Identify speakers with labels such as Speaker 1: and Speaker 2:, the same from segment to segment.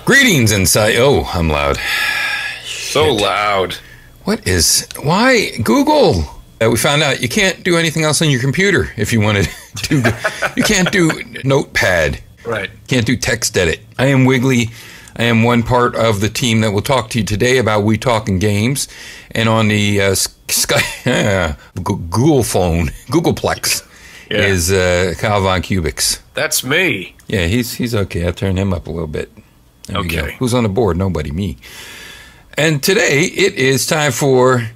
Speaker 1: Greetings inside. Oh, I'm loud.
Speaker 2: So loud.
Speaker 1: Why? Google. We found out you can't do anything else on your computer if you want to do. You can't do Notepad.
Speaker 2: Right.
Speaker 1: Can't do text edit. I am Wiggly. I am one part of the team that will talk to you today about We Talking Games. And on the Google phone, Googleplex, is Kyle VonKubik.
Speaker 2: That's me.
Speaker 1: Yeah, he's okay. I'll turn him up a little bit. There we go. Who's on the board? Nobody, me. And today it is time for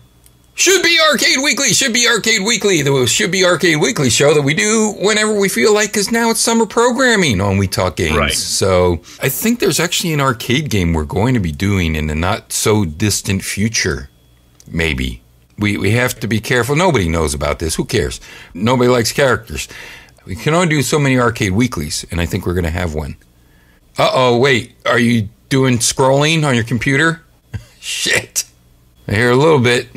Speaker 1: Should Be Arcade Weekly. Should Be Arcade Weekly. The Should Be Arcade Weekly show that we do whenever we feel like, because now it's summer programming on We Talk Games.
Speaker 2: Right.
Speaker 1: So I think there's actually an arcade game we're going to be doing in the not so distant future. Maybe. We have to be careful. Nobody knows about this. Who cares? Nobody likes characters. We can only do so many arcade weeklies, and I think we're going to have one. Uh-oh, wait. Are you doing scrolling on your computer? Shit. I hear a little bit.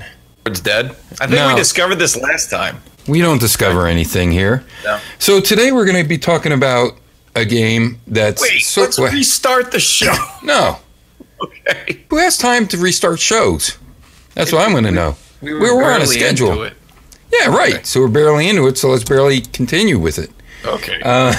Speaker 2: It's dead. I think we discovered this last time.
Speaker 1: We don't discover anything here.
Speaker 2: No.
Speaker 1: So today we're going to be talking about a game that's...
Speaker 2: Wait, let's restart the show.
Speaker 1: No.
Speaker 2: Okay.
Speaker 1: Who has time to restart shows? That's what I'm going to know.
Speaker 2: We were
Speaker 1: on a schedule.
Speaker 2: Into it.
Speaker 1: Yeah, right. Okay. So we're barely into it, so let's barely continue with it.
Speaker 2: Okay.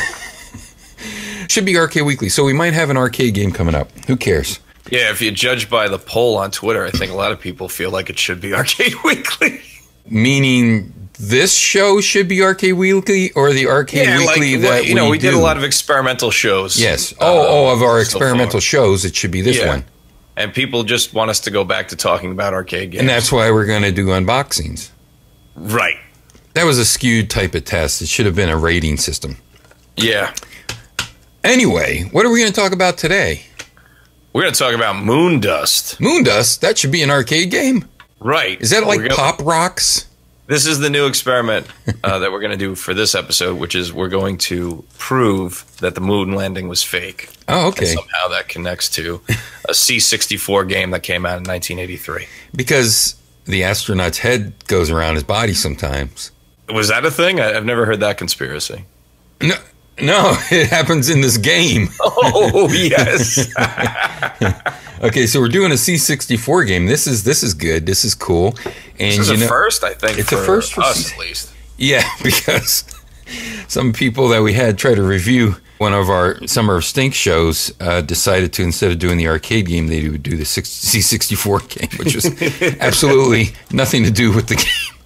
Speaker 1: Should Be Arcade Weekly. So we might have an arcade game coming up. Who cares?
Speaker 2: Yeah, if you judge by the poll on Twitter, I think a lot of people feel like it should be Arcade Weekly.
Speaker 1: Meaning this show should be Arcade Weekly, or the Arcade Weekly that
Speaker 2: we did a lot of experimental shows.
Speaker 1: Yes. Of our experimental shows, it should be this one.
Speaker 2: And people just want us to go back to talking about arcade games.
Speaker 1: And that's why we're going to do unboxings.
Speaker 2: Right.
Speaker 1: That was a skewed type of test. It should have been a rating system.
Speaker 2: Yeah.
Speaker 1: Anyway, what are we going to talk about today?
Speaker 2: We're going to talk about Moondust.
Speaker 1: Moondust? That should be an arcade game?
Speaker 2: Right.
Speaker 1: Is that like Pop Rocks?
Speaker 2: This is the new experiment that we're going to do for this episode, which is we're going to prove that the moon landing was fake.
Speaker 1: Oh, okay.
Speaker 2: And somehow that connects to a C64 game that came out in 1983.
Speaker 1: Because the astronaut's head goes around his body sometimes.
Speaker 2: Was that a thing? I've never heard that conspiracy.
Speaker 1: No, it happens in this game.
Speaker 2: Oh, yes.
Speaker 1: Okay, so we're doing a C64 game. This is good. This is cool. And
Speaker 2: this is a first, I think.
Speaker 1: It's a first for
Speaker 2: us, at least.
Speaker 1: Yeah, because some people that we had try to review one of our Summer of Stink shows decided to, instead of doing the arcade game, they would do the C64 game, which was absolutely nothing to do with the game.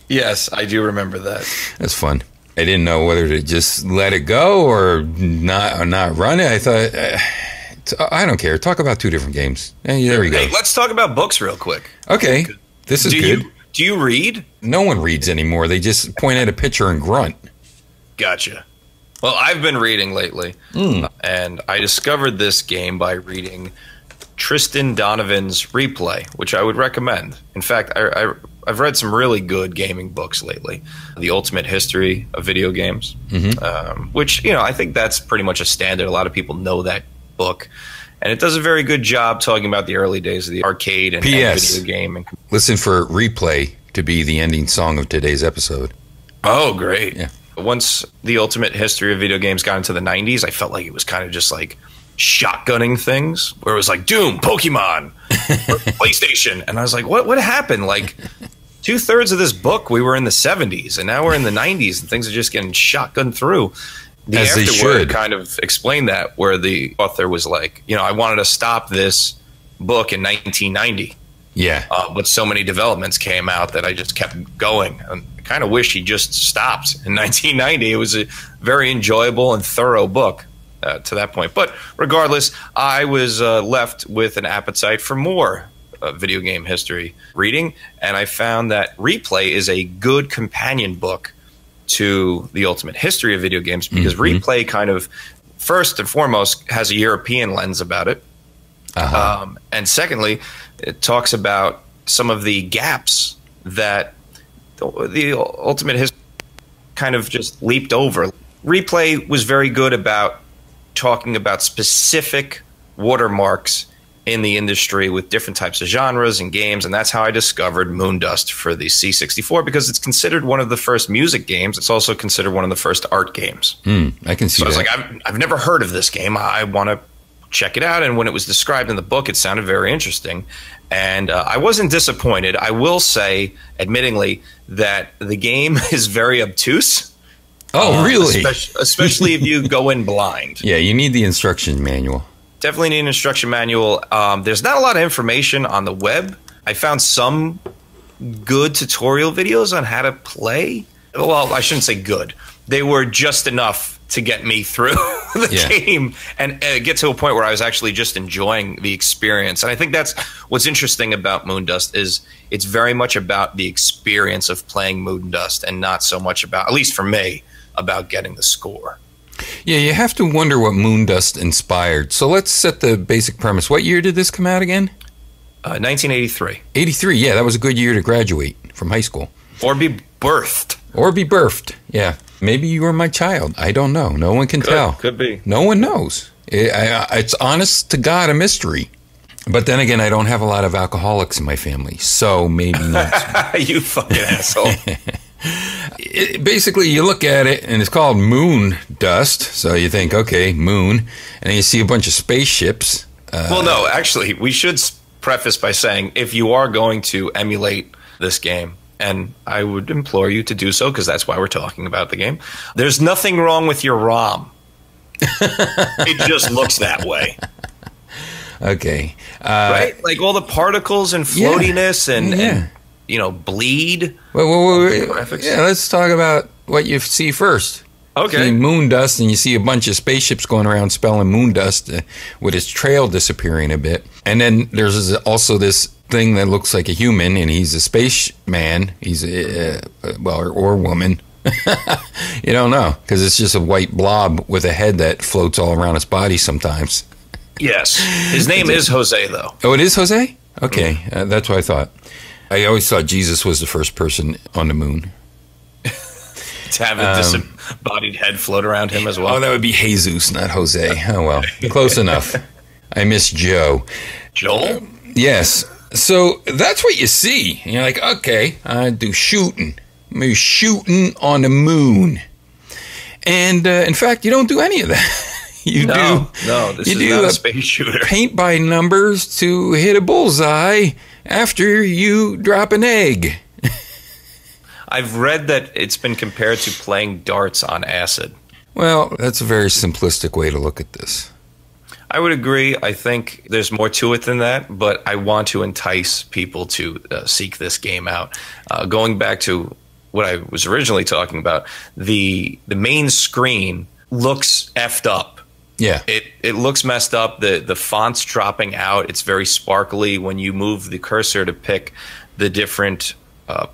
Speaker 2: Yes, I do remember that.
Speaker 1: That's fun. I didn't know whether to just let it go or not run it. I thought, I don't care. Talk about two different games. Hey, there we go.
Speaker 2: Hey, let's talk about books real quick.
Speaker 1: Okay, this is good.
Speaker 2: Do you read?
Speaker 1: No one reads anymore. They just point at a picture and grunt.
Speaker 2: Gotcha. Well, I've been reading lately, and I discovered this game by reading Tristan Donovan's Replay, which I would recommend. In fact, I've read some really good gaming books lately. The Ultimate History of Video Games, which, I think that's pretty much a standard. A lot of people know that book. And it does a very good job talking about the early days of the arcade and video game.
Speaker 1: Listen for Replay to be the ending song of today's episode.
Speaker 2: Oh, great.
Speaker 1: Yeah.
Speaker 2: Once The Ultimate History of Video Games got into the 90s, I felt like it was kind of just like shotgunning things, where it was like Doom, Pokemon, PlayStation. And I was like, what happened? Like 2/3 of this book, we were in the 70s, and now we're in the 90s, and things are just getting shotgunned through. The afterword kind of explained that, where the author was like, I wanted to stop this book in 1990.
Speaker 1: Yeah.
Speaker 2: But so many developments came out that I just kept going. And I kind of wish he just stopped in 1990. It was a very enjoyable and thorough book to that point. But regardless, I was left with an appetite for more video game history reading, and I found that Replay is a good companion book to The Ultimate History of Video Games, because Replay kind of, first and foremost, has a European lens about it. And secondly, it talks about some of the gaps that the Ultimate History kind of just leaped over. Replay was very good about talking about specific watermarks in the industry with different types of genres and games, and that's how I discovered Moondust for the C64, because it's considered one of the first music games. It's also considered one of the first art games.
Speaker 1: I can see that.
Speaker 2: I was like, I've never heard of this game. I want to check it out. And when it was described in the book, it sounded very interesting. And I wasn't disappointed. I will say, admittingly, that the game is very obtuse.
Speaker 1: Oh, really?
Speaker 2: Especially if you go in blind.
Speaker 1: Yeah, you need the instruction manual.
Speaker 2: Definitely need an instruction manual. There's not a lot of information on the web. I found some good tutorial videos on how to play. Well, I shouldn't say good. They were just enough to get me through the game and get to a point where I was actually just enjoying the experience. And I think that's what's interesting about Moondust is it's very much about the experience of playing Moondust and not so much about, at least for me, about getting the score.
Speaker 1: Yeah, you have to wonder what Moondust inspired. So let's set the basic premise. What year did this come out again?
Speaker 2: 1983.
Speaker 1: 83, yeah, that was a good year to graduate from high school.
Speaker 2: Or be birthed.
Speaker 1: Or be birthed, yeah. Maybe you were my child. I don't know. No one can tell.
Speaker 2: Could be.
Speaker 1: No one knows. It's honest to God a mystery. But then again, I don't have a lot of alcoholics in my family, so maybe not.
Speaker 2: You fucking asshole.
Speaker 1: Basically, you look at it, and it's called moon dust. So you think, okay, moon. And then you see a bunch of spaceships.
Speaker 2: Well, no, actually, we should preface by saying, if you are going to emulate this game, and I would implore you to do so because that's why we're talking about the game, there's nothing wrong with your ROM. It just looks that way.
Speaker 1: Okay.
Speaker 2: Right? Like all the particles and floatiness and you know, bleed.
Speaker 1: Wait. Yeah, let's talk about what you see first.
Speaker 2: Okay.
Speaker 1: You see moon dust, and you see a bunch of spaceships going around spelling moon dust with its trail disappearing a bit. And then there's also this thing that looks like a human, and he's a spaceman. He's or woman. You don't know, because it's just a white blob with a head that floats all around his body sometimes.
Speaker 2: Yes. His name is Jose, though.
Speaker 1: Oh, it is Jose? Okay, that's what I thought. I always thought Jesus was the first person on the moon.
Speaker 2: To have a disembodied head float around him as well.
Speaker 1: Oh, that would be Jesus, not Jose. Oh, well, close enough. I miss Joe.
Speaker 2: Joel?
Speaker 1: Yes. So that's what you see. And you're like, okay, I do shooting. I'm shooting on the moon. And in fact, you don't do any of that.
Speaker 2: No, this is not a space shooter.
Speaker 1: Paint by numbers to hit a bullseye after you drop an egg.
Speaker 2: I've read that it's been compared to playing darts on acid.
Speaker 1: Well, that's a very simplistic way to look at this.
Speaker 2: I would agree. I think there's more to it than that, but I want to entice people to seek this game out. Going back to what I was originally talking about, the main screen looks effed up.
Speaker 1: Yeah.
Speaker 2: It looks messed up. The font's dropping out. It's very sparkly when you move the cursor to pick the different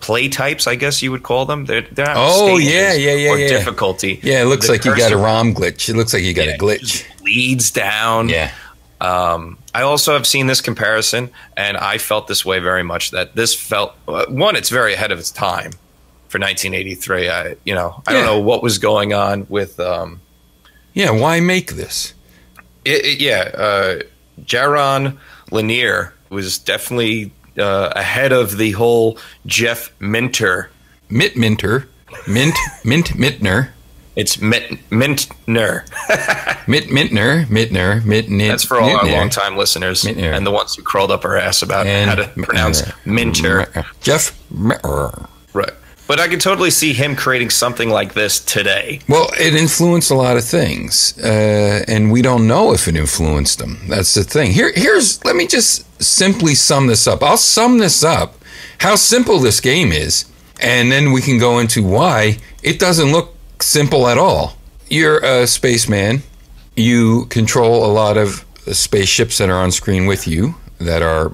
Speaker 2: play types, I guess you would call them. They're not stages or difficulty.
Speaker 1: Yeah, it looks like you got a ROM glitch. It looks like you got a glitch.
Speaker 2: It just bleeds down. Yeah. I also have seen this comparison, and I felt this way very much, that this felt, one, it's very ahead of its time for 1983. I don't know what was going on with...
Speaker 1: why make this?
Speaker 2: Jaron Lanier was definitely ahead of the whole Jeff Minter.
Speaker 1: Mintner.
Speaker 2: It's Mintner.
Speaker 1: Mintner.
Speaker 2: That's for all our longtime listeners
Speaker 1: Mintner.
Speaker 2: And the ones who crawled up our ass about how to pronounce Minter.
Speaker 1: Jeff.
Speaker 2: Right. But I can totally see him creating something like this today.
Speaker 1: Well, it influenced a lot of things, and we don't know if it influenced them. That's the thing. Let me just simply sum this up. I'll sum this up, how simple this game is, and then we can go into why it doesn't look simple at all. You're a spaceman. You control a lot of spaceships that are on screen with you that are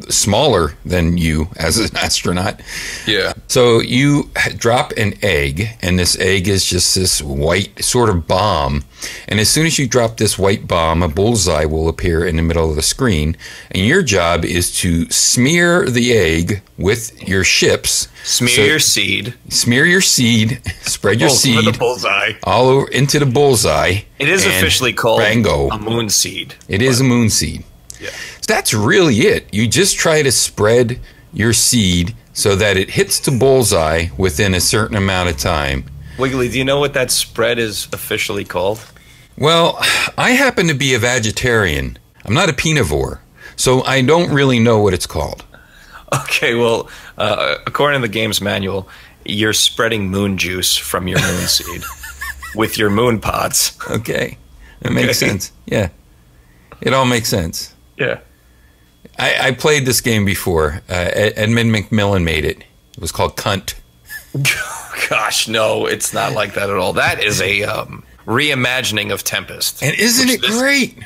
Speaker 1: smaller than you as an astronaut.
Speaker 2: Yeah.
Speaker 1: So you drop an egg, and this egg is just this white sort of bomb. And as soon as you drop this white bomb, a bullseye will appear in the middle of the screen. And your job is to smear the egg with your ships.
Speaker 2: Smear your seed.
Speaker 1: Spread your seed.
Speaker 2: With a bullseye.
Speaker 1: All over into the bullseye.
Speaker 2: It is officially called a moon seed.
Speaker 1: It is a moon seed.
Speaker 2: Yeah.
Speaker 1: That's really it. You just try to spread your seed so that it hits the bullseye within a certain amount of time.
Speaker 2: Wiggly, do you know what that spread is officially called?
Speaker 1: Well, I happen to be a vegetarian. I'm not a peanivore, so I don't really know what it's called.
Speaker 2: Okay, well, according to the game's manual, you're spreading moon juice from your moon seed with your moon pods.
Speaker 1: Okay, that makes sense. Yeah, it all makes sense.
Speaker 2: Yeah.
Speaker 1: I played this game before. Edmund McMillan made it. It was called Cunt.
Speaker 2: Gosh, no, it's not like that at all. That is a reimagining of Tempest.
Speaker 1: And isn't it great?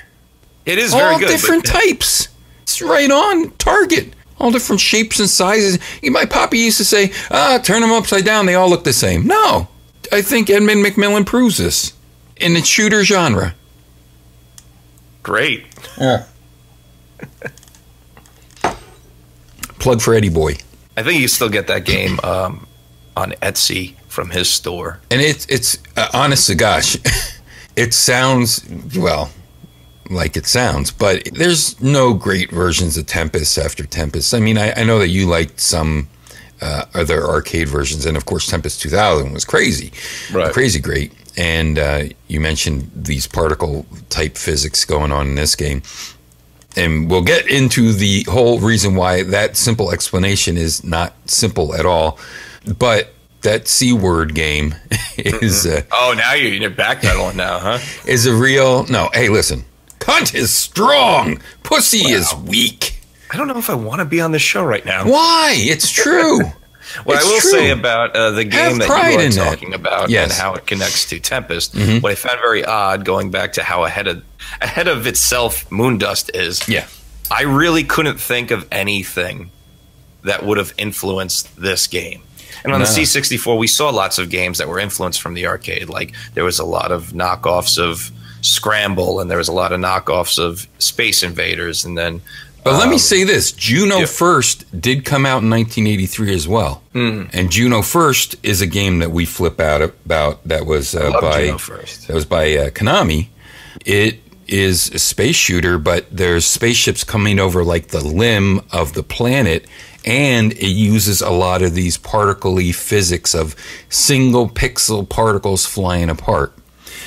Speaker 2: It is very good.
Speaker 1: All different types. It's right on target. All different shapes and sizes. My poppy used to say, turn them upside down. They all look the same. No, I think Edmund McMillan proves this in the shooter genre.
Speaker 2: Great.
Speaker 1: Yeah. Plug for Eddie Boy.
Speaker 2: I think you still get that game on Etsy from his store.
Speaker 1: And it's honest to gosh, it sounds, well, like it sounds, but there's no great versions of Tempest after Tempest. I mean, I know that you liked some other arcade versions, and of course Tempest 2000 was crazy,
Speaker 2: right?
Speaker 1: Crazy great. And you mentioned these particle type physics going on in this game. And we'll get into the whole reason why that simple explanation is not simple at all. But that C-word game is...
Speaker 2: oh, now you're backpedaling now, huh?
Speaker 1: Is a real... No, hey, listen. Cunt is strong. Pussy is weak.
Speaker 2: I don't know if I want to be on this show right now.
Speaker 1: Why? It's true.
Speaker 2: What I will say about the game that you are talking about
Speaker 1: yes.
Speaker 2: and how it connects to Tempest, what I found very odd, going back to how ahead of itself Moondust is, I really couldn't think of anything that would have influenced this game. And on the C64, we saw lots of games that were influenced from the arcade. Like there was a lot of knockoffs of Scramble, and there was a lot of knockoffs of Space Invaders, and then...
Speaker 1: But let me say this. Juno First did come out in 1983 as well. And Juno First is a game that we flip out about that was by Konami. It is a space shooter, but there's spaceships coming over like the limb of the planet, and it uses a lot of these particle-y physics of single pixel particles flying apart.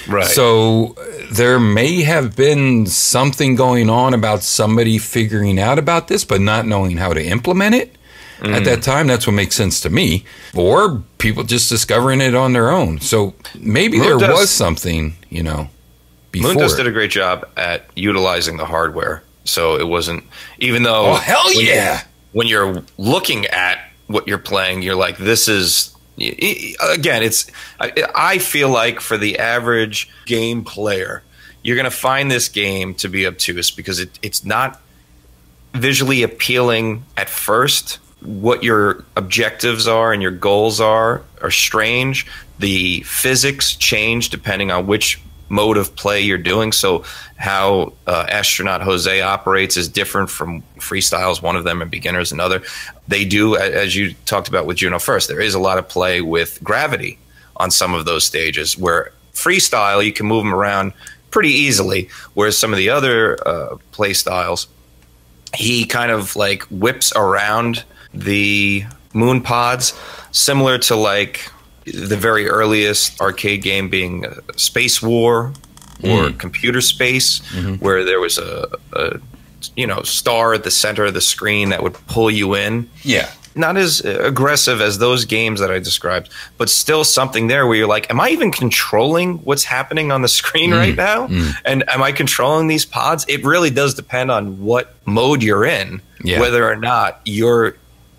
Speaker 2: Right.
Speaker 1: So there may have been something going on about somebody figuring out about this, but not knowing how to implement it at that time. That's what makes sense to me. Or people just discovering it on their own. So maybe there was something, before.
Speaker 2: Moondust did a great job at utilizing the hardware. So it wasn't, even though...
Speaker 1: Oh, hell yeah!
Speaker 2: When you're looking at what you're playing, you're like, this is... Again, I feel like for the average game player, you're going to find this game to be obtuse because it's not visually appealing at first. What your objectives are and your goals are strange. The physics change depending on which mode of play you're doing. So how Astronaut Jose operates is different from Freestyle's one of them, and Beginner's another. They do, as you talked about with Juno First, there is a lot of play with gravity on some of those stages, where Freestyle, you can move them around pretty easily, whereas some of the other play styles, he kind of like whips around the moon pods, similar to like the very earliest arcade game being Space War or Computer Space, where there was a star at the center of the screen that would pull you in. Yeah. Not as aggressive as those games that I described, but still something there where you're like, am I even controlling what's happening on the screen right now? And am I controlling these pods? It really does depend on what mode you're in, whether or not you're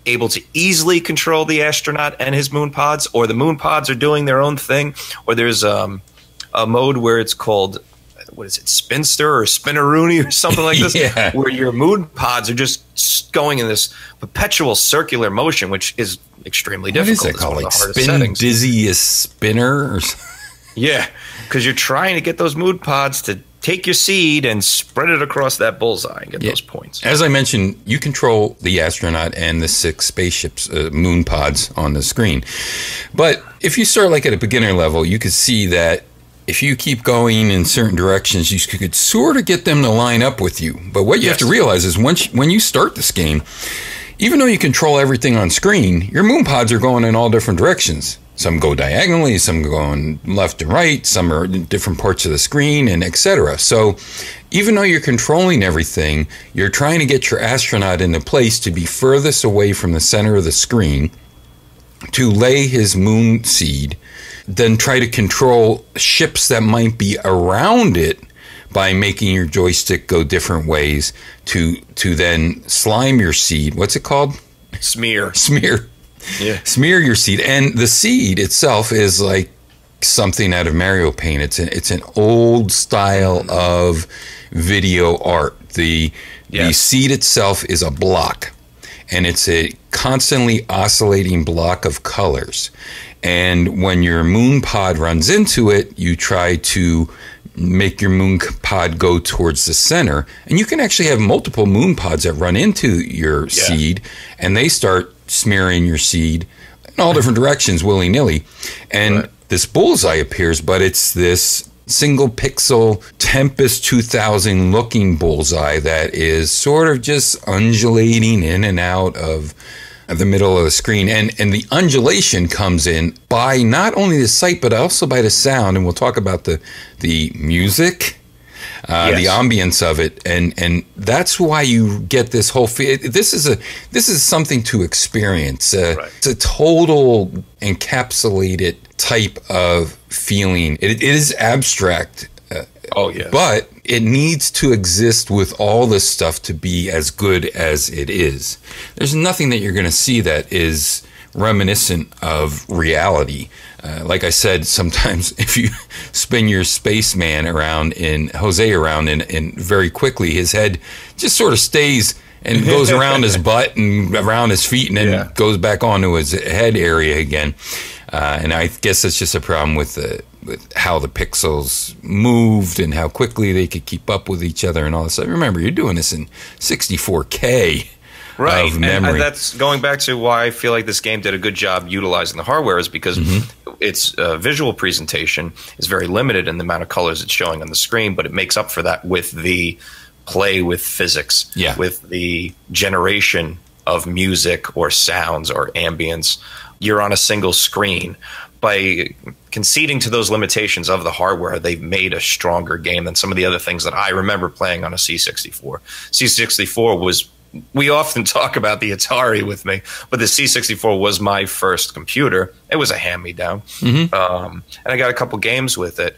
Speaker 2: able to easily control the astronaut and his moon pods, or the moon pods are doing their own thing, or there's a mode where it's called, what is it, Spinster or Spinneroonie or something like this, where your moon pods are just going in this perpetual circular motion, which is extremely difficult.
Speaker 1: What is it called? Like Spin Dizziest Spinner or something? Yeah,
Speaker 2: because you're trying to get those moon pods to take your seed and spread it across that bullseye and get those points.
Speaker 1: As I mentioned, you control the astronaut and the 6 spaceships, moon pods on the screen. But if you start like at a beginner level, you could see that if you keep going in certain directions, you could sort of get them to line up with you. But what you have to realize is when you start this game, even though you control everything on screen, your moon pods are going in all different directions. Some go diagonally, some go on left and right, some are in different parts of the screen, and etc. So even though you're controlling everything, you're trying to get your astronaut into place to be furthest away from the center of the screen, to lay his moon seed, then try to control ships that might be around it by making your joystick go different ways to then slime your seed. What's it called?
Speaker 2: Smear. Yeah.
Speaker 1: Smear your seed. And the seed itself is like something out of Mario Paint. It's an old style of video art. The seed itself is a block, and it's a constantly oscillating block of colors. And when your moon pod runs into it, you try to make your moon pod go towards the center. And you can actually have multiple moon pods that run into your seed, and they start smearing your seed in all different directions willy-nilly. And this bullseye appears, but it's this single pixel Tempest 2000 looking bullseye that is sort of just undulating in and out of the middle of the screen. And the undulation comes in by not only the sight, but also by the sound. And we'll talk about the music, the ambience of it, and that's why you get this whole feel. This is something to experience. It's a total encapsulated type of feeling. It is abstract. But it needs to exist with all this stuff to be as good as it is. There's nothing that you're going to see that is reminiscent of reality. Like I said, sometimes if you spin your spaceman around Jose around very quickly, his head just sort of stays and goes around his butt and around his feet and then goes back onto his head area again. And I guess that's just a problem with how the pixels moved and how quickly they could keep up with each other and all this. Remember, you're doing this in 64K.
Speaker 2: Right,
Speaker 1: of memory.
Speaker 2: And that's going back to why I feel like this game did a good job utilizing the hardware, is because its visual presentation is very limited in the amount of colors it's showing on the screen, but it makes up for that with the play with physics, with the generation of music or sounds or ambience. You're on a single screen. By conceding to those limitations of the hardware, they've made a stronger game than some of the other things that I remember playing on a C64. C64 was... We often talk about the Atari with me, but the C64 was my first computer. It was a hand-me-down. And I got a couple games with it.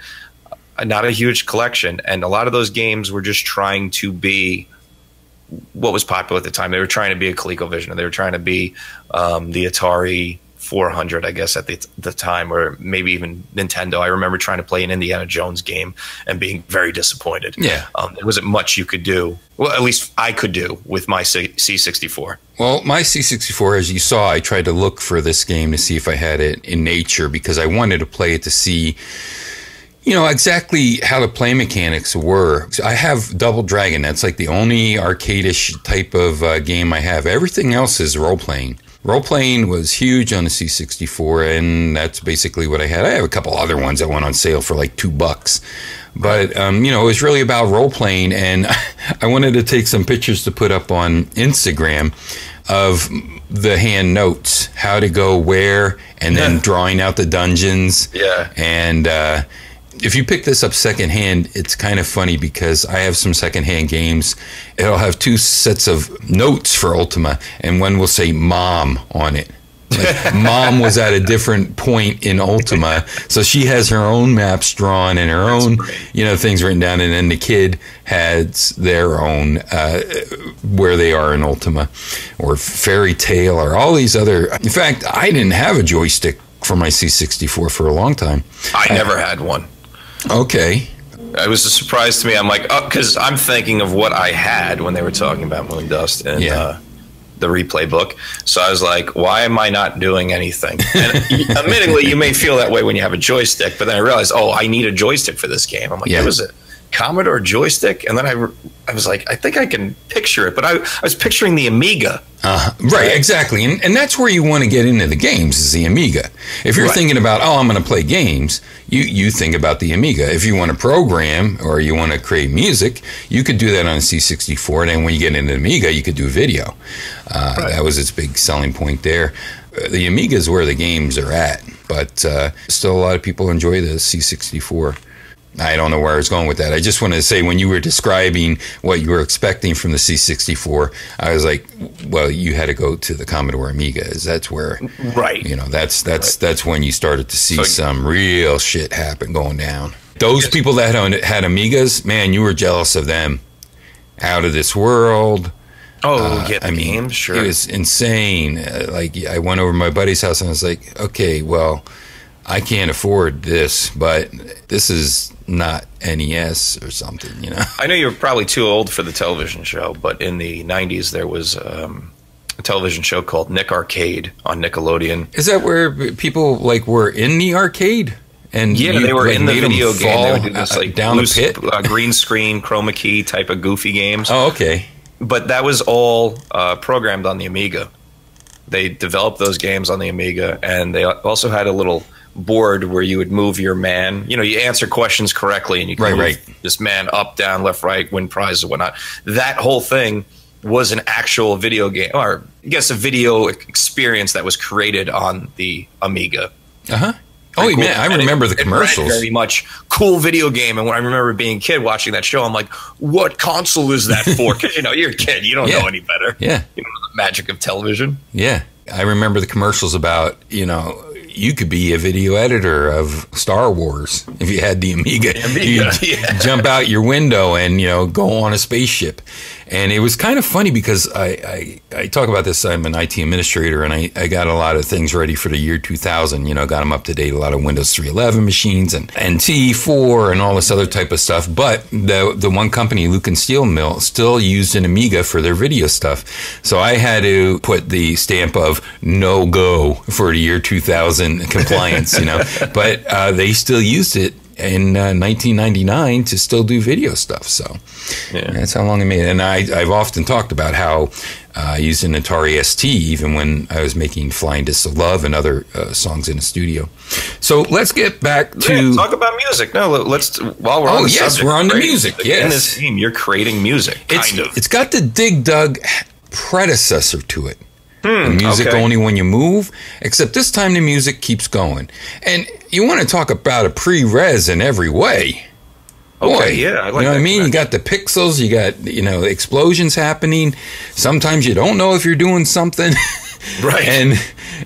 Speaker 2: Not a huge collection. And a lot of those games were just trying to be what was popular at the time. They were trying to be a ColecoVision. They were trying to be the Atari 400, I guess, at the time, or maybe even Nintendo. I remember trying to play an Indiana Jones game and being very disappointed. There wasn't much you could do. Well, at least I could do with my C64.
Speaker 1: Well, my C64, as you saw, I tried to look for this game to see if I had it in nature because I wanted to play it to see, exactly how the play mechanics were. I have Double Dragon. That's like the only arcade-ish type of game I have. Everything else is role-playing. Role-playing was huge on the C64, and that's basically what I had. I have a couple other ones that went on sale for like $2. But, it was really about role-playing, and I wanted to take some pictures to put up on Instagram of the hand notes, how to go where, and then drawing out the dungeons. And if you pick this up secondhand, it's kind of funny because I have some secondhand games. It'll have two sets of notes for Ultima, and one will say Mom on it. Like Mom was at a different point in Ultima, so she has her own maps drawn and her own, things written down, and then the kid has their own where they are in Ultima, or Fairy Tale, or all these other. In fact, I didn't have a joystick for my C64 for a long time.
Speaker 2: I never had one.
Speaker 1: Okay.
Speaker 2: It was a surprise to me. I'm like, because I'm thinking of what I had when they were talking about Moondust and the replay book. So I was like, why am I not doing anything? And admittedly, you may feel that way when you have a joystick, but then I realized, I need a joystick for this game. I'm like, there was a Commodore joystick? And then I was like, I think I can picture it, but I was picturing the Amiga.
Speaker 1: Right, exactly. And that's where you want to get into the games, is the Amiga. If you're thinking about, I'm going to play games, you think about the Amiga. If you want to program or you want to create music, you could do that on a C64. And then when you get into the Amiga, you could do video. That was its big selling point there. The Amiga is where the games are at. but still a lot of people enjoy the C64. I don't know where I was going with that. I just wanted to say, when you were describing what you were expecting from the C64, I was like, well, you had to go to the Commodore Amiga. That's where,
Speaker 2: right?
Speaker 1: You know, that's when you started to see some real shit happen going down. Those people that had Amigas, man, you were jealous of them. Out of this world.
Speaker 2: Oh, yeah, the games, sure.
Speaker 1: It was insane. Like, I went over to my buddy's house and I was like, okay, well, I can't afford this, but this is not NES or something, you know?
Speaker 2: I know you're probably too old for the television show, but in the 90s there was a television show called Nick Arcade on Nickelodeon.
Speaker 1: Is that where people, like, were in the arcade? And
Speaker 2: yeah, they were
Speaker 1: like,
Speaker 2: in the video game. They would do this, like,
Speaker 1: down the pit?
Speaker 2: Green screen, chroma key type of goofy games.
Speaker 1: Oh, okay.
Speaker 2: But that was all programmed on the Amiga. They developed those games on the Amiga, and they also had a little board where you would move your man. You know, you answer questions correctly, and you can move this man up, down, left, right, win prizes and whatnot. That whole thing was an actual video game, or I guess a video experience that was created on the Amiga.
Speaker 1: Uh-huh. Oh, cool. Man, I remember the commercials.
Speaker 2: Very much cool video game. And when I remember being a kid watching that show, I'm like, what console is that for? Because, you know, you're a kid. You don't know any better.
Speaker 1: Yeah.
Speaker 2: You know the magic of television.
Speaker 1: Yeah. I remember the commercials about, you know, you could be a video editor of Star Wars if you had the Amiga. You'd jump out your window and, you know, go on a spaceship. And it was kind of funny because I talk about this. I'm an IT administrator, and I got a lot of things ready for the year 2000. You know, got them up to date, a lot of Windows 3.11 machines and NT4 and all this other type of stuff. But the one company, Luke and Steel Mill, still used an Amiga for their video stuff. So I had to put the stamp of no go for the year 2000 compliance, you know. But they still used it in 1999 to still do video stuff. So that's how long I made it. And I've often talked about how I used an Atari ST even when I was making Flying Discs of Love and other songs in the studio. So let's get back to
Speaker 2: talk about music. No, let's while we're on the subject,
Speaker 1: we're on the music. Yes,
Speaker 2: in this team, you're creating music.
Speaker 1: It's got the Dig Dug predecessor to it. The music only when you move, except this time the music keeps going. And you want to talk about a pre-res in every way.
Speaker 2: Okay,
Speaker 1: boy,
Speaker 2: yeah, I like
Speaker 1: you know what I mean? You got the pixels, you got, you know, explosions happening. Sometimes you don't know if you're doing something.
Speaker 2: Right.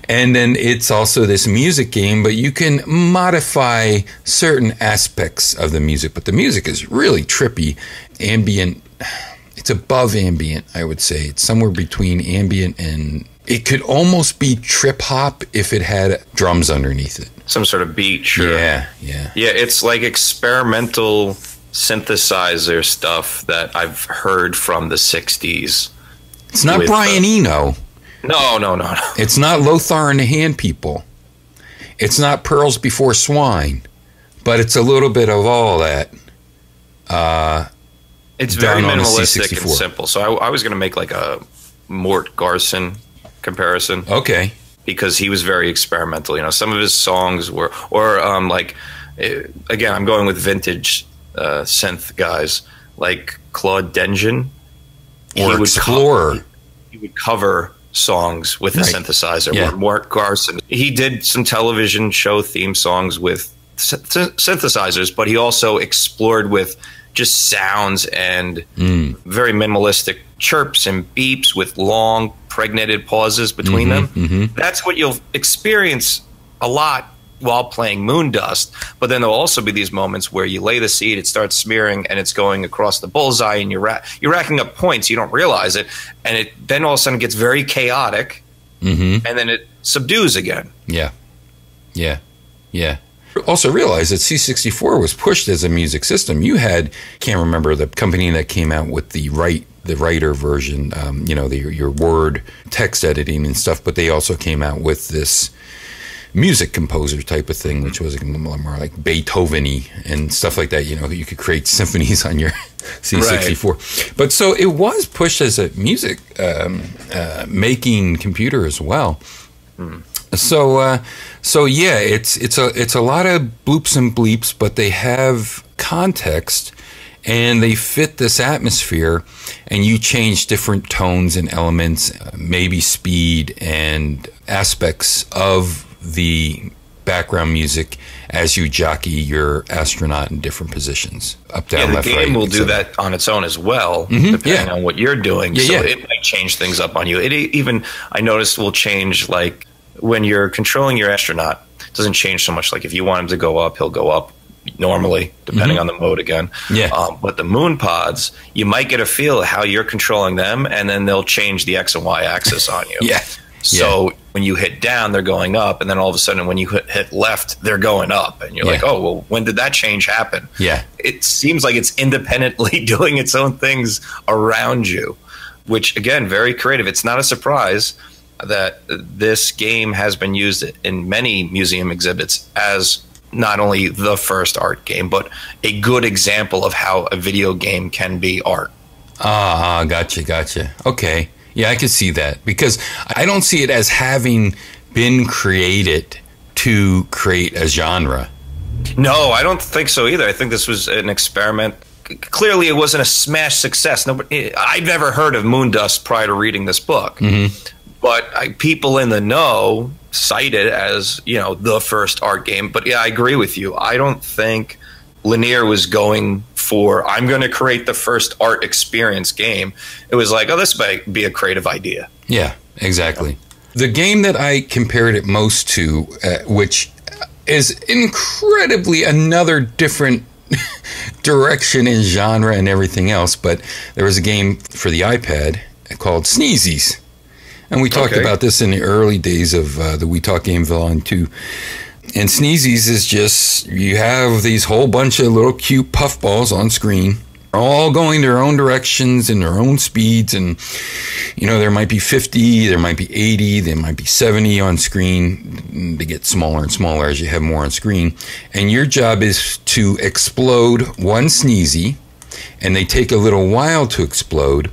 Speaker 1: And then it's also this music game, but you can modify certain aspects of the music. But the music is really trippy, ambient. It's above ambient, I would say. It's somewhere between ambient and it could almost be trip hop if it had drums underneath it.
Speaker 2: Some sort of beat, sure.
Speaker 1: Yeah.
Speaker 2: Yeah, it's like experimental synthesizer stuff that I've heard from the 60s.
Speaker 1: It's not Brian Eno.
Speaker 2: No.
Speaker 1: It's not Lothar and the Hand People. It's not Pearls Before Swine. But it's a little bit of all that.
Speaker 2: It's very minimalistic and simple. So I was going to make like a Mort Garson comparison.
Speaker 1: Okay.
Speaker 2: Because he was very experimental. You know, some of his songs were, or again, I'm going with vintage synth guys like Claude Dengen.
Speaker 1: Or Explorer.
Speaker 2: He would cover songs with a synthesizer.
Speaker 1: Yeah.
Speaker 2: Or Mort Garson. He did some television show theme songs with synthesizers, but he also explored with just sounds and very minimalistic chirps and beeps with long pregnated pauses between them. Mm-hmm. That's what you'll experience a lot while playing Moondust. But then there'll also be these moments where you lay the seed, it starts smearing, and it's going across the bullseye, and you're racking up points. You don't realize it, and it then all of a sudden gets very chaotic, and then it subdues again. Yeah.
Speaker 1: Also realize that C64 was pushed as a music system. You had, can't remember the company that came out with the writer version, you know, your word text editing and stuff, but they also came out with this music composer type of thing, which was more like Beethoven-y and stuff like that. You know, you could create symphonies on your C64. Right. But so it was pushed as a music making computer as well. So yeah, it's a lot of bloops and bleeps, but they have context and they fit this atmosphere, and you change different tones and elements, maybe speed and aspects of the background music as you jockey your astronaut in different positions, up, down, left, right.
Speaker 2: The game will do that on its own as well, depending on what you're doing. So it might change things up on you. It even, I noticed, will change, like when you're controlling your astronaut, it doesn't change so much. Like if you want him to go up, he'll go up normally, depending on the mode again. But the moon pods, you might get a feel of how you're controlling them, and then they'll change the X and Y axis on you. So when you hit down, they're going up, and then all of a sudden when you hit left, they're going up. And you're like, oh, well, when did that change happen? It seems like it's independently doing its own things around you, which, again, very creative. It's not a surprise that this game has been used in many museum exhibits as not only the first art game, but a good example of how a video game can be art.
Speaker 1: Gotcha. Okay. Yeah, I can see that, because I don't see it as having been created to create a genre.
Speaker 2: No, I don't think so either. I think this was an experiment. Clearly, it wasn't a smash success. I'd never heard of Moondust prior to reading this book. But people in the know cite it as, the first art game. But yeah, I agree with you. I don't think Lanier was going for, I'm going to create the first art experience game. It was like, oh, this might be a creative idea.
Speaker 1: Yeah, exactly. The game that I compared it most to, which is incredibly another different direction in genre and everything else, but there was a game for the iPad called Sneezies. And we talked about this in the early days of the We Talk Gameville on 2. And Sneezies is just, you have these whole bunch of little cute puffballs on screen, all going their own directions and their own speeds. And, there might be 50, there might be 80, there might be 70 on screen. They get smaller and smaller as you have more on screen. And your job is to explode one Sneezy, and they take a little while to explode.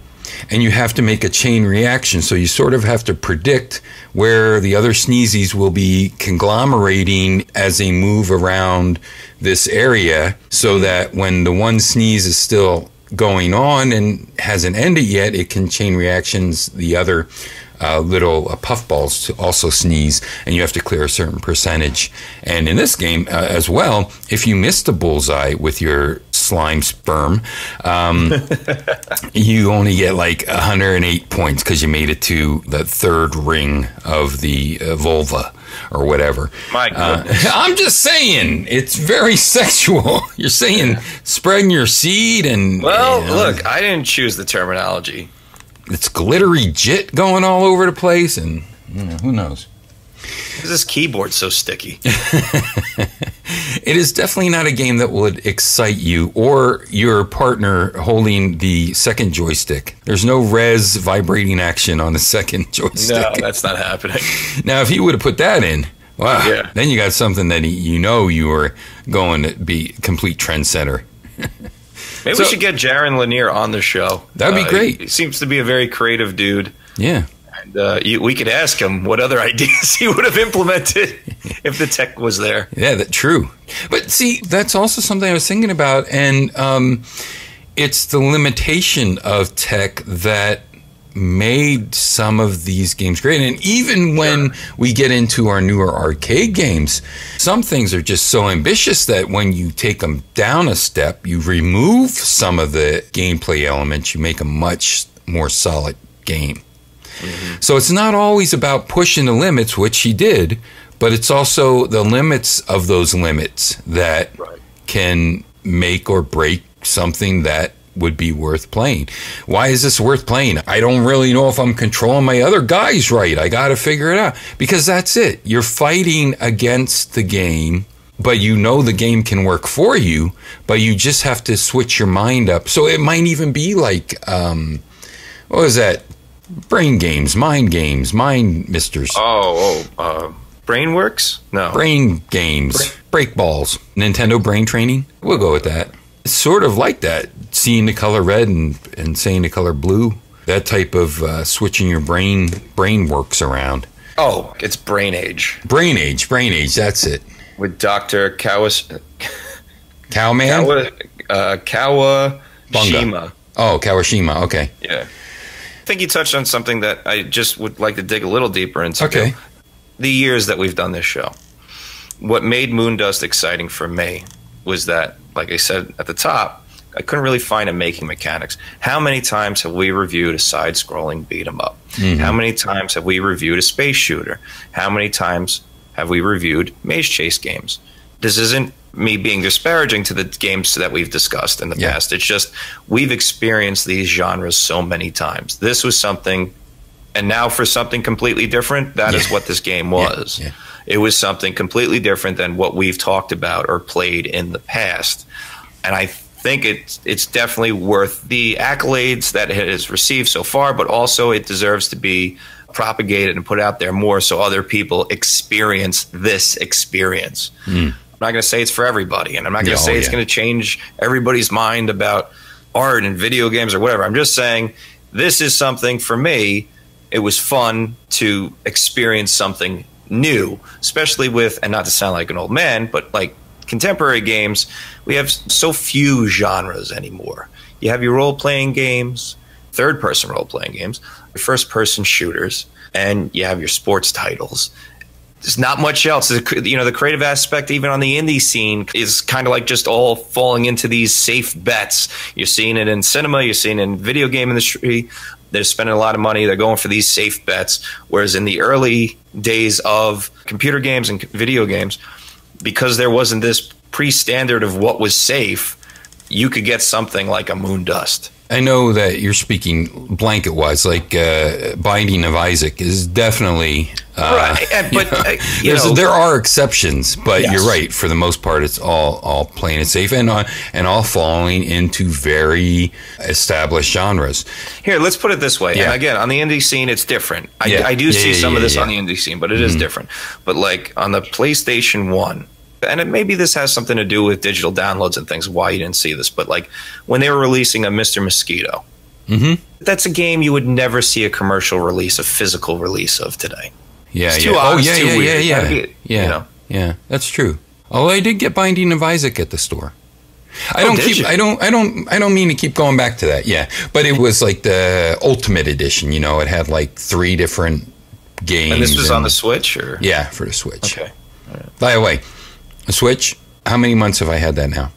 Speaker 1: And you have to make a chain reaction. So you sort of have to predict where the other Sneezies will be conglomerating as they move around this area, so that when the one sneeze is still going on and hasn't ended yet, it can chain reactions the other little puffballs to also sneeze, and you have to clear a certain percentage. And in this game as well, if you miss the bullseye with your slime sperm, you only get like 108 points because you made it to the third ring of the vulva or whatever.
Speaker 2: My goodness.
Speaker 1: I'm just saying, it's very sexual. You're saying spreading your seed and...
Speaker 2: Well, look, I didn't choose the terminology.
Speaker 1: It's glittery jit going all over the place, and who knows?
Speaker 2: Why is this keyboard so sticky?
Speaker 1: It is definitely not a game that would excite you or your partner holding the second joystick. There's no res vibrating action on the second joystick.
Speaker 2: No, that's not happening.
Speaker 1: Now, if he would have put that in, wow, then you got something that you were going to be complete trendsetter.
Speaker 2: Maybe we should get Jaron Lanier on the show.
Speaker 1: That'd be great.
Speaker 2: He seems to be a very creative dude.
Speaker 1: Yeah.
Speaker 2: And we could ask him what other ideas he would have implemented if the tech was there.
Speaker 1: Yeah, that's true. But see, that's also something I was thinking about. And it's the limitation of tech that made some of these games great. And even when we get into our newer arcade games, some things are just so ambitious that when you take them down a step, you remove some of the gameplay elements, you make a much more solid game. So it's not always about pushing the limits, which he did, but it's also the limits of those limits that can make or break something that would be worth playing. Why is this worth playing? I don't really know if I'm controlling my other guys right. I got to figure it out. Because that's it. You're fighting against the game, but you know the game can work for you, but you just have to switch your mind up. So it might even be like, what was that? Brain games, mind misters.
Speaker 2: Brainworks? No.
Speaker 1: Brain games, break balls, Nintendo brain training. We'll go with that. It's sort of like that, seeing the color red and saying the color blue. That type of switching your brain works around.
Speaker 2: Oh, it's Brain Age.
Speaker 1: Brain Age, that's it.
Speaker 2: With Dr.
Speaker 1: Cowman?
Speaker 2: Kawashima.
Speaker 1: Oh, Kawashima, okay.
Speaker 2: Yeah. I think you touched on something that I just would like to dig a little deeper into.
Speaker 1: Okay.
Speaker 2: The years that we've done this show. what made Moondust exciting for me was that, like I said at the top, I couldn't really find it making mechanics. How many times have we reviewed a side-scrolling beat-em-up? How many times have we reviewed a space shooter? How many times have we reviewed maze chase games? This isn't me being disparaging to the games that we've discussed in the past. It's just we've experienced these genres so many times. This was something, and now for something completely different, that is what this game was. It was something completely different than what we've talked about or played in the past. And I think it's definitely worth the accolades that it has received so far, but also it deserves to be propagated and put out there more so other people experience this experience. I'm not going to say it's for everybody, and I'm not going to say it's going to change everybody's mind about art and video games or whatever. I'm just saying this is something for me. It was fun to experience something new, especially with, and not to sound like an old man, but like contemporary games, we have so few genres anymore. You have your role-playing games, third-person role-playing games, your first-person shooters, and you have your sports titles. There's not much else. You know, the creative aspect, even on the indie scene, is kind of like just all falling into these safe bets. You're seeing it in cinema, you're seeing it in video game industry. They're spending a lot of money. They're going for these safe bets. Whereas in the early days of computer games and video games, because there wasn't this pre-standard of what was safe, you could get something like a Moondust.
Speaker 1: I know that you're speaking blanket-wise, like Binding of Isaac is definitely
Speaker 2: right. But
Speaker 1: there are exceptions, but you're right. For the most part, it's all plain and safe, and all falling into very established genres.
Speaker 2: Here, let's put it this way. And again, on the indie scene, it's different. I do see some of this on the indie scene, but it is different. But like on the PlayStation 1. And maybe this has something to do with digital downloads and things, why you didn't see this. But like when they were releasing a Mr. Mosquito, that's a game you would never see a commercial release, a physical release of today. It's too odd, it's too weird.
Speaker 1: Yeah, that's true. Although I did get Binding of Isaac at the store. I don't mean to keep going back to that. Yeah, but it was like the Ultimate Edition. You know, it had like 3 different games.
Speaker 2: And this was on the Switch, or
Speaker 1: for the Switch.
Speaker 2: Okay. All right.
Speaker 1: By the way, a Switch. How many months have I had that now?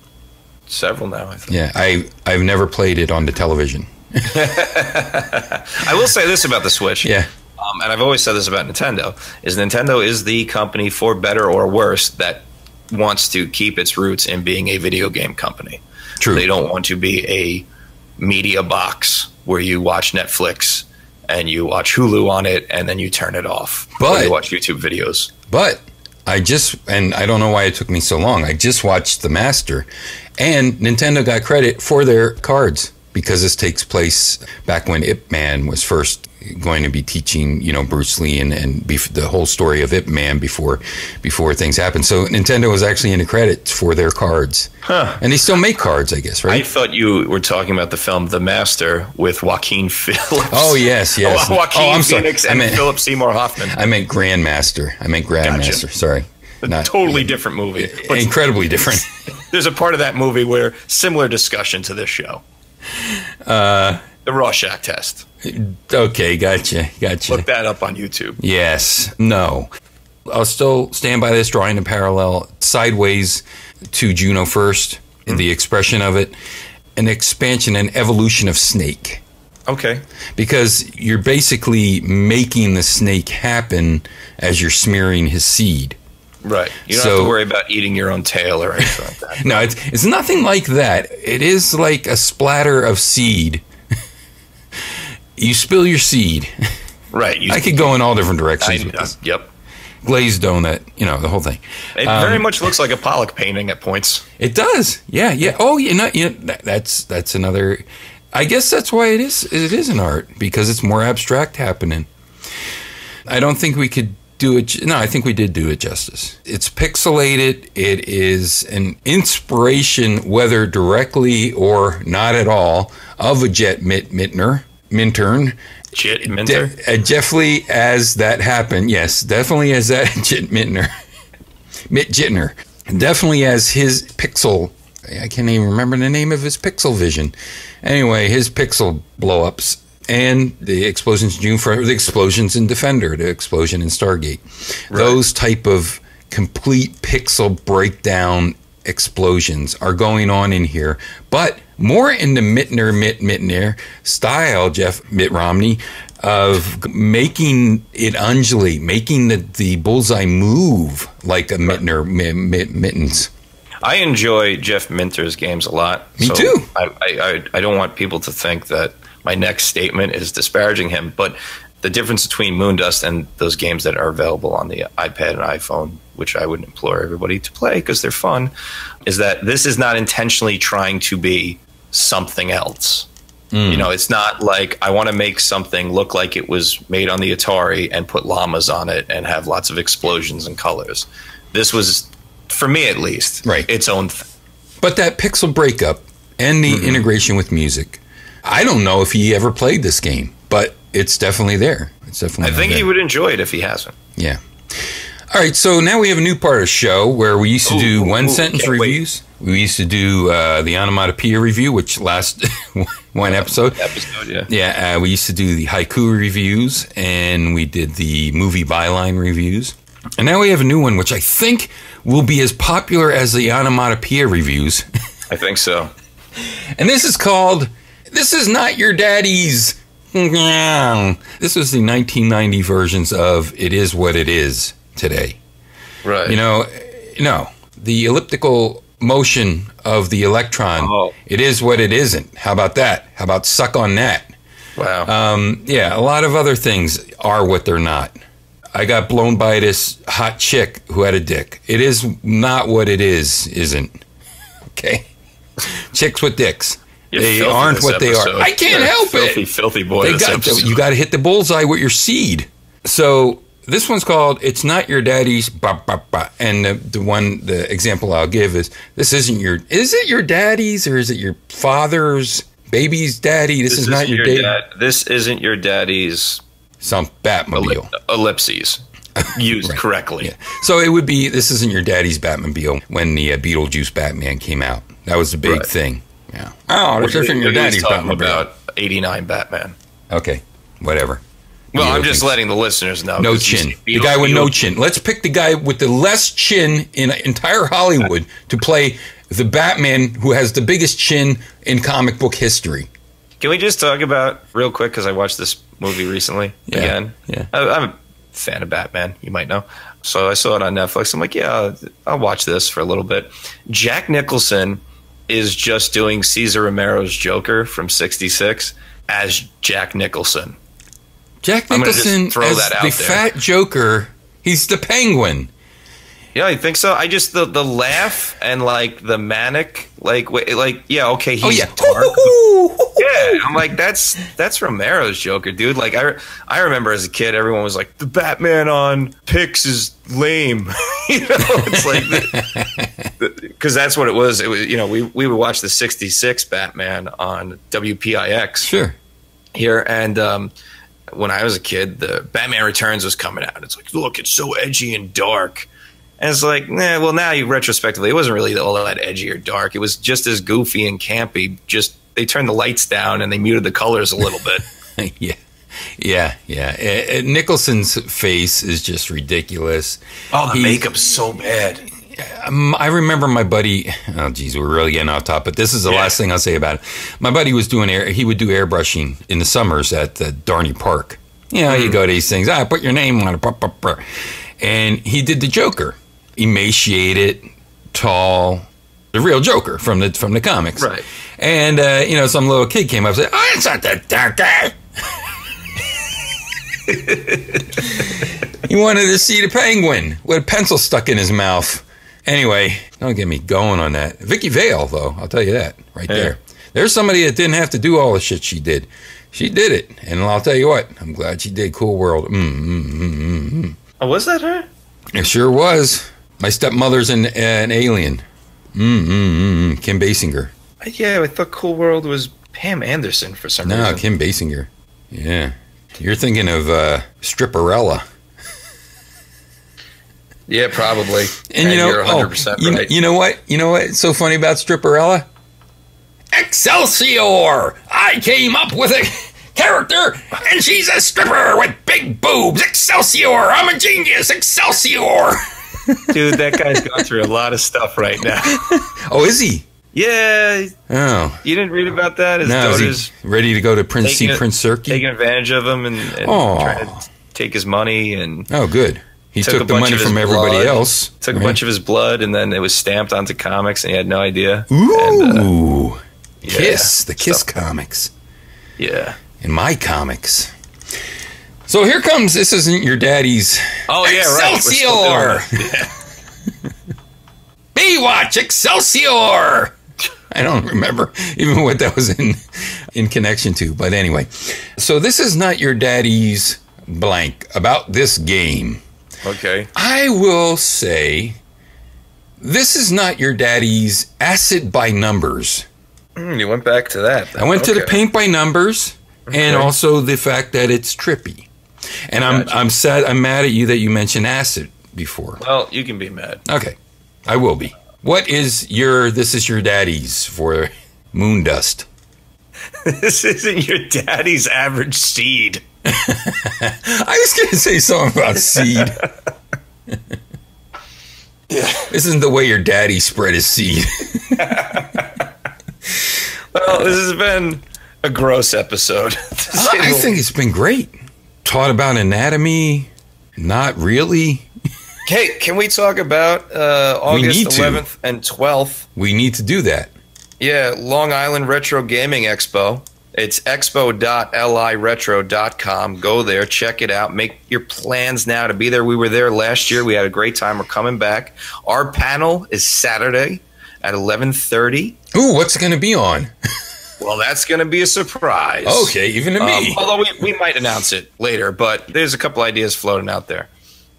Speaker 2: Several now, I think.
Speaker 1: Yeah, I've never played it on the television.
Speaker 2: I will say this about the Switch.
Speaker 1: Yeah.
Speaker 2: And I've always said this about Nintendo, is Nintendo is the company, for better or worse, that wants to keep its roots in being a video game company.
Speaker 1: True.
Speaker 2: They don't want to be a media box where you watch Netflix and you watch Hulu on it and then you turn it off. Or you watch YouTube videos.
Speaker 1: But and I don't know why it took me so long. I just watched The Master, and Nintendo got credit for their cards because this takes place back when Ip Man was first going to be teaching, Bruce Lee and the whole story of Ip Man before things happened. So Nintendo was actually in the credits for their cards. Huh. And they still make cards, I guess, right?
Speaker 2: I thought you were talking about the film The Master with Joaquin Phoenix.
Speaker 1: Oh, yes.
Speaker 2: Joaquin Phoenix and Philip Seymour Hoffman.
Speaker 1: I meant Grandmaster.
Speaker 2: Gotcha.
Speaker 1: Sorry.
Speaker 2: Totally different movie.
Speaker 1: But incredibly different.
Speaker 2: There's a part of that movie where similar discussion to this show. The Rorschach test.
Speaker 1: Okay, gotcha.
Speaker 2: Look that up on YouTube.
Speaker 1: Yes. No. I'll still stand by this, drawing a parallel sideways to Juno First, the expression of it, an expansion and evolution of Snake.
Speaker 2: Okay.
Speaker 1: Because you're basically making the snake happen as you're smearing his seed.
Speaker 2: Right. You don't have to worry about eating your own tail or anything like that.
Speaker 1: No, it's nothing like that. It is like a splatter of seed. You spill your seed.
Speaker 2: Right.
Speaker 1: I could go in all different directions with this.
Speaker 2: Yep.
Speaker 1: Glazed donut, the whole thing.
Speaker 2: It very much looks like a Pollock painting at points.
Speaker 1: It does. Yeah. Oh, that's another. I guess that's why it is an art, because it's more abstract happening. I don't think we could do it. No, I think we did do it justice. It's pixelated. It is an inspiration, whether directly or not at all, of a Jet Mintner.
Speaker 2: Jet Minter?
Speaker 1: Definitely as that happened. Yes, definitely as that Jet Mintner. Mitt Jitner. Definitely as his pixel. I can't even remember the name of his pixel vision. Anyway, his pixel blow-ups. And the explosions in Defender, the explosion in Stargate. Right. Those type of complete pixel breakdown explosions are going on in here, but more in the Mittner style, Jeff Mitt Romney, of making it undulate, making the bullseye move like a Mittner mittens.
Speaker 2: I enjoy Jeff Minter's games a lot.
Speaker 1: Me too.
Speaker 2: I don't want people to think that my next statement is disparaging him, but the difference between Moondust and those games that are available on the iPad and iPhone, which I would implore everybody to play because they're fun, is that this is not intentionally trying to be something else. You know, it's not like I want to make something look like it was made on the Atari and put llamas on it and have lots of explosions and colors. This was, for me at least, its own thing.
Speaker 1: But that pixel breakup and the integration with music, I don't know if he ever played this game, but it's definitely there. It's definitely
Speaker 2: I think he would enjoy it if he hasn't.
Speaker 1: Yeah. All right, so now we have a new part of the show where we used to do one-sentence reviews. We used to do the onomatopoeia review, which last one episode. Yeah, we used to do the haiku reviews, and we did the movie byline reviews. And now we have a new one, which I think will be as popular as the onomatopoeia reviews.
Speaker 2: I think so.
Speaker 1: And this is called, This Is Not Your Daddy's. This was the 1990 versions of It Is What It Is today.
Speaker 2: Right.
Speaker 1: You know, no, the elliptical motion of the electron, it is what it isn't. How about that? How about suck on that?
Speaker 2: Wow.
Speaker 1: Yeah, a lot of other things are what they're not. I got blown by this hot chick who had a dick. It is not what it is, isn't. Okay? Chicks with dicks. They aren't what they are. I can't help it.
Speaker 2: Filthy boy.
Speaker 1: You got to hit the bullseye with your seed. So this one's called "It's Not Your Daddy's." And the example I'll give is this isn't your. Is it your daddy's or is it your father's baby's daddy? This is not your daddy.
Speaker 2: This isn't your daddy's.
Speaker 1: Some Batmobile.
Speaker 2: Ellipses. Used correctly.
Speaker 1: Yeah. So it would be this isn't your daddy's Batmobile when the Beetlejuice Batman came out. That was the big thing. Yeah. Oh, this isn't your daddy's Batmobile.
Speaker 2: About 89 Batman.
Speaker 1: Okay. Whatever.
Speaker 2: Well, I'm just letting the listeners know.
Speaker 1: No chin. The guy with no chin. Let's pick the guy with the less chin in entire Hollywood to play the Batman who has the biggest chin in comic book history.
Speaker 2: Can we just talk about, real quick, because I watched this movie recently again.
Speaker 1: Yeah.
Speaker 2: I'm a fan of Batman, you might know. So I saw it on Netflix. I'm like, yeah, I'll watch this for a little bit. Jack Nicholson is just doing Cesar Romero's Joker from '66 as Jack Nicholson.
Speaker 1: Jack Nicholson as the fat Joker. He's the Penguin.
Speaker 2: Yeah, I think so. I just the laugh and like the manic, like yeah, okay, he's dark. Yeah, I'm like that's Romero's Joker, dude. Like I remember as a kid, everyone was like the Batman on Pix is lame. You know, it's like because that's what it was. It was, you know, we would watch the '66 Batman on WPIX.
Speaker 1: Sure.
Speaker 2: Here and when I was a kid, the Batman Returns was coming out. It's like, look, it's so edgy and dark. And it's like, nah, well, now you retrospectively, it wasn't really all that edgy or dark. It was just as goofy and campy. Just they turned the lights down and they muted the colors a little bit. Yeah. Nicholson's face is just ridiculous. Oh, the makeup's so bad.
Speaker 1: I remember my buddy. Oh, geez, we're really getting off top. But this is the last thing I'll say about it. My buddy was doing he would do airbrushing in the summers at the Darney Park. You know, you go to these things. Put your name on it. And he did the Joker. Emaciated, tall, the real Joker from the comics,
Speaker 2: right?
Speaker 1: And you know, some little kid came up and said, "Oh, it's not that Joker." He wanted to see the Penguin with a pencil stuck in his mouth. Anyway, don't get me going on that. Vicky Vale, though, I'll tell you that right there. There's somebody that didn't have to do all the shit she did. She did it, and I'll tell you what, I'm glad she did Cool World.
Speaker 2: Oh, was that her?
Speaker 1: It sure was. My stepmother's an alien. Kim Basinger.
Speaker 2: Yeah, I thought Cool World was Pam Anderson for some reason.
Speaker 1: No, Kim Basinger. Yeah. You're thinking of Stripperella.
Speaker 2: Yeah, probably.
Speaker 1: And you know,
Speaker 2: you're 100% right.
Speaker 1: You know what? You know what's so funny about Stripperella? Excelsior! I came up with a character, and she's a stripper with big boobs. Excelsior! I'm a genius. Excelsior!
Speaker 2: Dude, that guy's going through a lot of stuff right now.
Speaker 1: Oh, is he?
Speaker 2: Yeah.
Speaker 1: Oh.
Speaker 2: You didn't read about that? His daughter's
Speaker 1: ready to go to Prince Circuit?
Speaker 2: Taking advantage of him and trying to take his money.
Speaker 1: Oh, good. He took the money from everybody else.
Speaker 2: Took a bunch of his blood, and then it was stamped onto comics, and he had no idea.
Speaker 1: Ooh.
Speaker 2: And,
Speaker 1: Kiss. The Kiss comics.
Speaker 2: Yeah.
Speaker 1: In my comics. So here comes, this isn't your daddy's.
Speaker 2: Oh, yeah,
Speaker 1: Excelsior!
Speaker 2: Right.
Speaker 1: Yeah. Baywatch Excelsior! I don't remember even what that was in connection to. But anyway. So this is not your daddy's blank about this game.
Speaker 2: Okay.
Speaker 1: I will say this is not your daddy's acid by numbers.
Speaker 2: You went back to that. Then.
Speaker 1: I went to the paint by numbers and also the fact that it's trippy. And I'm sad. I'm mad at you that you mentioned acid before.
Speaker 2: Well, you can be mad.
Speaker 1: Okay, I will be. What is this is your daddy's for moon dust?
Speaker 2: This isn't your daddy's average seed.
Speaker 1: I was going to say something about seed. This isn't the way your daddy spread his seed.
Speaker 2: Well, this has been a gross episode.
Speaker 1: I think it's been great. Taught about anatomy. Not really.
Speaker 2: Okay, can we talk about August 11th and 12th?
Speaker 1: We need to do that.
Speaker 2: Yeah, Long Island Retro Gaming Expo. It's expo.liretro.com. Go there, check it out. Make your plans now to be there. We were there last year. We had a great time. We're coming back. Our panel is Saturday at 11:30.
Speaker 1: Ooh, what's it going to be on?
Speaker 2: Well, that's going to be a surprise.
Speaker 1: Okay, even to me.
Speaker 2: Although we might announce it later, but there's a couple ideas floating out there.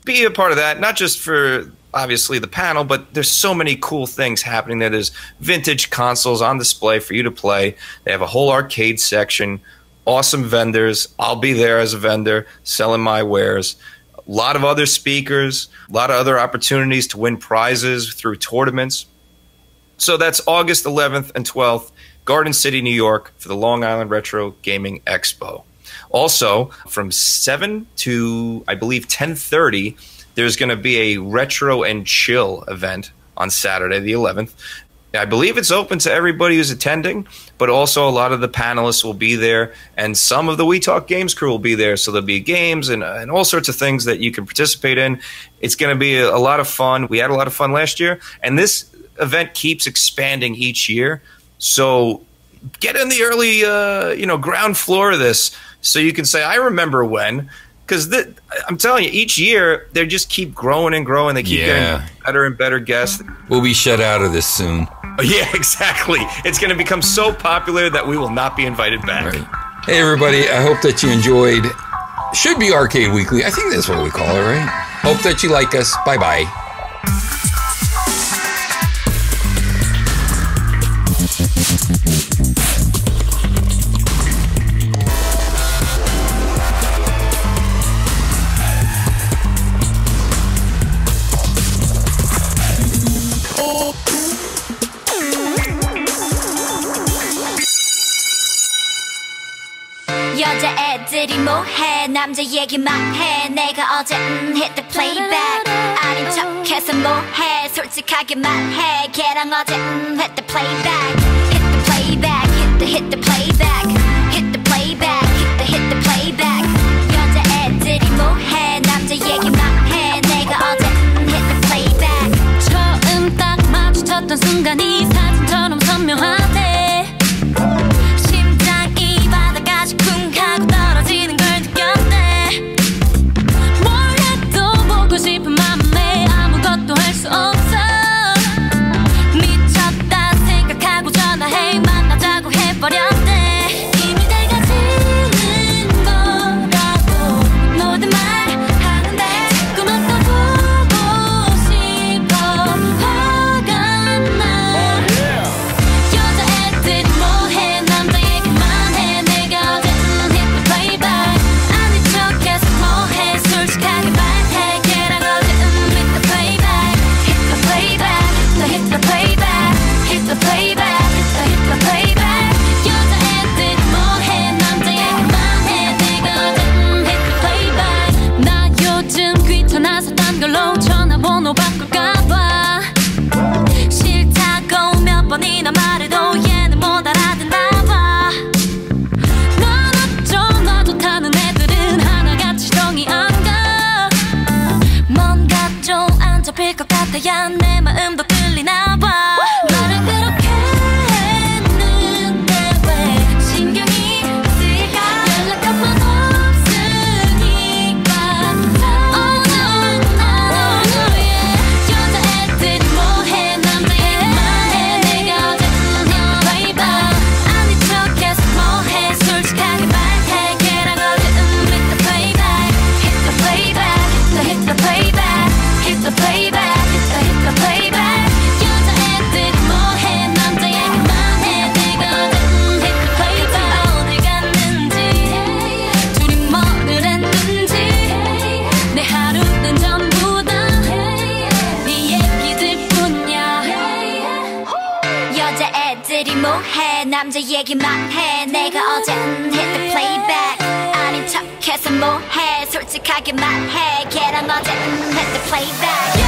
Speaker 2: Be a part of that, not just for obviously the panel, but there's so many cool things happening there. There's vintage consoles on display for you to play. They have a whole arcade section, awesome vendors. I'll be there as a vendor selling my wares. A lot of other speakers, a lot of other opportunities to win prizes through tournaments. So that's August 11th and 12th, Garden City, New York, for the Long Island Retro Gaming Expo. Also, from 7 to, I believe, 10:30, there's going to be a Retro and Chill event on Saturday, the 11th. I believe it's open to everybody who's attending, but also a lot of the panelists will be there, and some of the We Talk Games crew will be there. So there'll be games and all sorts of things that you can participate in. It's going to be a lot of fun. We had a lot of fun last year, and this event keeps expanding each year. So get in the early, ground floor of this so you can say, I remember when. Because I'm telling you, each year, they just keep growing and growing. They keep getting better and better guests.
Speaker 1: We'll be shut out of this soon.
Speaker 2: Yeah, exactly. It's going to become so popular that we will not be invited back.
Speaker 1: Right. Hey, everybody. I hope that you enjoyed. Should be Arcade Weekly. I think that's what we call it, right? Hope that you like us. Bye-bye.
Speaker 3: 여자애들이 뭐해 남자 얘기만 해 내가 어제 hit the playback 아닌 척해서 뭐해 솔직하게 말해 걔랑 어제 hit the playback hit the playback hit the playback hit the playback hit the playback 여자애들이 뭐해 남자 얘기만 해 내가 어제 hit the playback 처음 딱 마주쳤던 순간이 사진처럼 선명하대 버렸네 뭐해 남자 얘기만 해 내가 어제 hit the playback 아닌 척해서 뭐해 솔직하게 말해 걔랑 어제 hit the playback